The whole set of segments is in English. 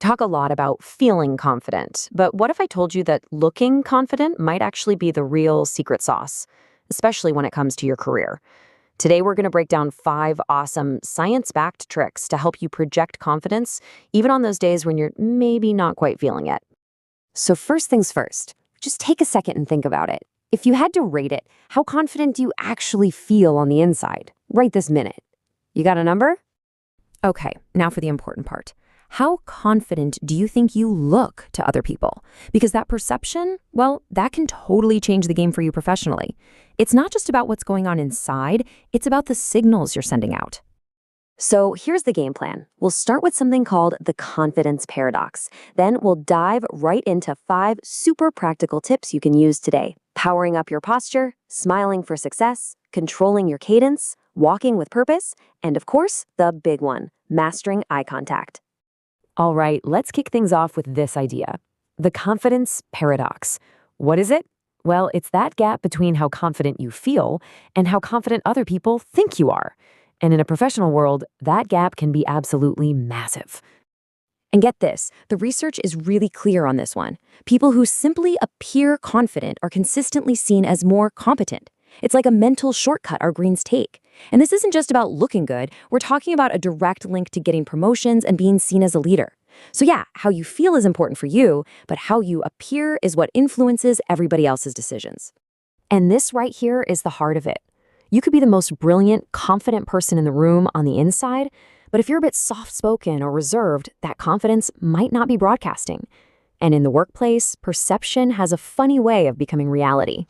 talk a lot about feeling confident, but what if I told you that looking confident might actually be the real secret sauce, especially when it comes to your career? Today, we're going to break down 5 awesome science-backed tricks to help you project confidence, even on those days when you're maybe not quite feeling it. So first things first, just take a second and think about it. If you had to rate it, how confident do you actually feel on the inside, right this minute? You got a number? Okay, now for the important part. How confident do you think you look to other people? Because that perception, well, that can totally change the game for you professionally. It's not just about what's going on inside, it's about the signals you're sending out. So here's the game plan. We'll start with something called the confidence paradox. Then we'll dive right into 5 super practical tips you can use today. Powering up your posture, smiling for success, controlling your cadence, walking with purpose, and of course, the big one, mastering eye contact. All right, let's kick things off with this idea. The confidence paradox. What is it? Well, it's that gap between how confident you feel and how confident other people think you are. And in a professional world, that gap can be absolutely massive. And get this, the research is really clear on this one. People who simply appear confident are consistently seen as more competent. It's like a mental shortcut our Greens take. And this isn't just about looking good, we're talking about a direct link to getting promotions and being seen as a leader. So yeah, how you feel is important for you, but how you appear is what influences everybody else's decisions. And this right here is the heart of it. You could be the most brilliant, confident person in the room on the inside, but if you're a bit soft-spoken or reserved, that confidence might not be broadcasting. And in the workplace, perception has a funny way of becoming reality.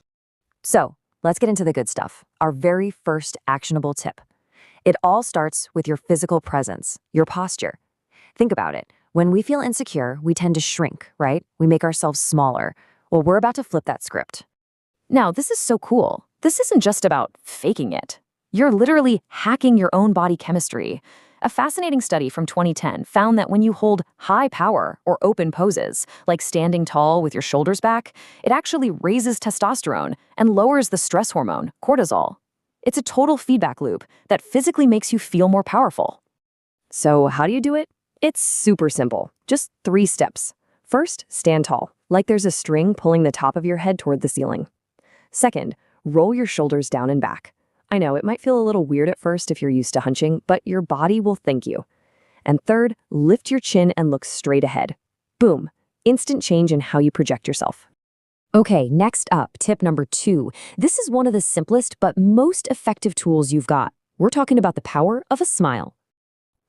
So, let's get into the good stuff, our very first actionable tip. It all starts with your physical presence, your posture. Think about it. When we feel insecure, we tend to shrink, right? We make ourselves smaller. Well, we're about to flip that script. Now, this is so cool. This isn't just about faking it. You're literally hacking your own body chemistry. A fascinating study from 2010 found that when you hold high power or open poses, like standing tall with your shoulders back, it actually raises testosterone and lowers the stress hormone, cortisol. It's a total feedback loop that physically makes you feel more powerful. So how do you do it? It's super simple. Just 3 steps. First, stand tall, like there's a string pulling the top of your head toward the ceiling. Second, roll your shoulders down and back. I know it might feel a little weird at first if you're used to hunching, but your body will thank you. And third, lift your chin and look straight ahead. Boom, instant change in how you project yourself. Okay, next up, tip number 2. This is one of the simplest but most effective tools you've got. We're talking about the power of a smile.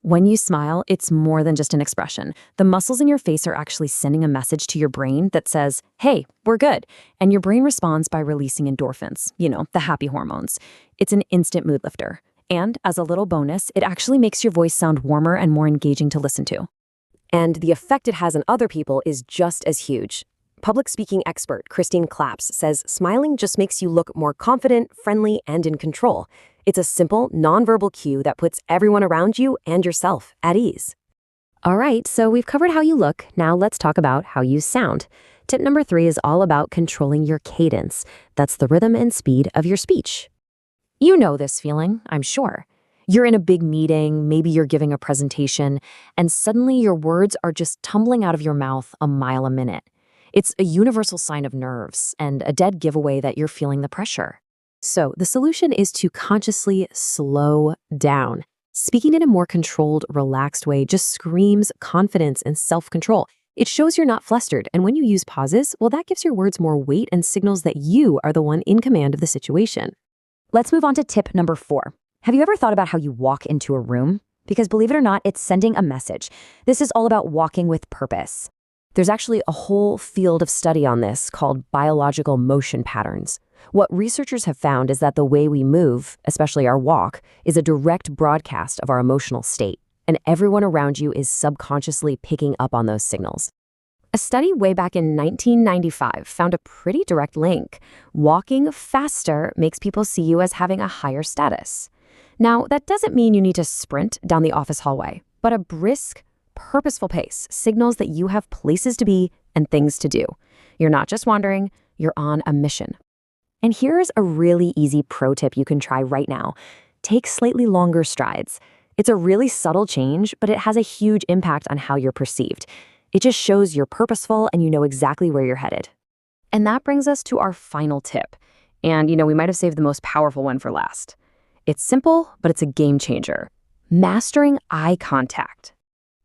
When you smile, it's more than just an expression. The muscles in your face are actually sending a message to your brain that says, hey, we're good. And your brain responds by releasing endorphins, the happy hormones. It's an instant mood lifter. And as a little bonus, it actually makes your voice sound warmer and more engaging to listen to. And the effect it has on other people is just as huge. Public speaking expert Christine Claps says smiling just makes you look more confident, friendly, and in control. It's a simple, nonverbal cue that puts everyone around you and yourself at ease. All right, so we've covered how you look. Now let's talk about how you sound. Tip number 3 is all about controlling your cadence. That's the rhythm and speed of your speech. You know this feeling, I'm sure. You're in a big meeting, maybe you're giving a presentation, and suddenly your words are just tumbling out of your mouth a mile a minute. It's a universal sign of nerves and a dead giveaway that you're feeling the pressure. So the solution is to consciously slow down. Speaking in a more controlled, relaxed way just screams confidence and self-control. It shows you're not flustered, and when you use pauses, well, that gives your words more weight and signals that you are the one in command of the situation. Let's move on to tip number 4. Have you ever thought about how you walk into a room? Because believe it or not, it's sending a message. This is all about walking with purpose. There's actually a whole field of study on this called biological motion patterns. What researchers have found is that the way we move, especially our walk, is a direct broadcast of our emotional state, and everyone around you is subconsciously picking up on those signals. A study way back in 1995 found a pretty direct link. Walking faster makes people see you as having a higher status. Now, that doesn't mean you need to sprint down the office hallway, but a brisk, purposeful pace signals that you have places to be and things to do. You're not just wandering, you're on a mission. And here's a really easy pro tip you can try right now. Take slightly longer strides. It's a really subtle change, but it has a huge impact on how you're perceived. It just shows you're purposeful and you know exactly where you're headed. And that brings us to our final tip. And, we might have saved the most powerful one for last. It's simple, but it's a game changer. Mastering eye contact.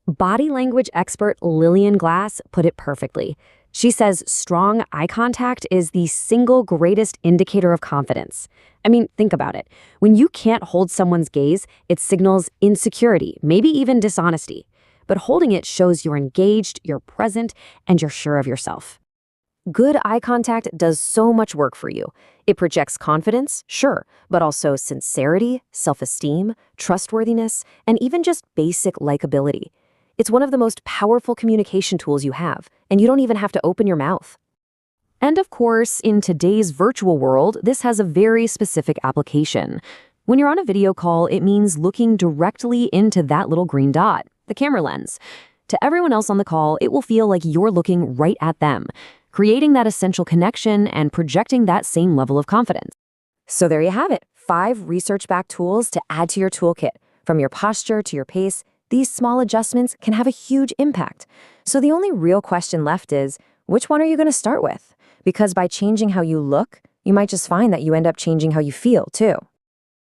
Body language expert Lillian Glass put it perfectly. She says strong eye contact is the single greatest indicator of confidence. I mean, think about it. When you can't hold someone's gaze, it signals insecurity, maybe even dishonesty. But holding it shows you're engaged, you're present, and you're sure of yourself. Good eye contact does so much work for you. It projects confidence, sure, but also sincerity, self-esteem, trustworthiness, and even just basic likability. It's one of the most powerful communication tools you have, and you don't even have to open your mouth. And of course, in today's virtual world, this has a very specific application. When you're on a video call, it means looking directly into that little green dot, the camera lens. To everyone else on the call, it will feel like you're looking right at them, creating that essential connection and projecting that same level of confidence. So there you have it, 5 research-backed tools to add to your toolkit. From your posture to your pace, these small adjustments can have a huge impact. So the only real question left is, which one are you going to start with? Because by changing how you look, you might just find that you end up changing how you feel, too.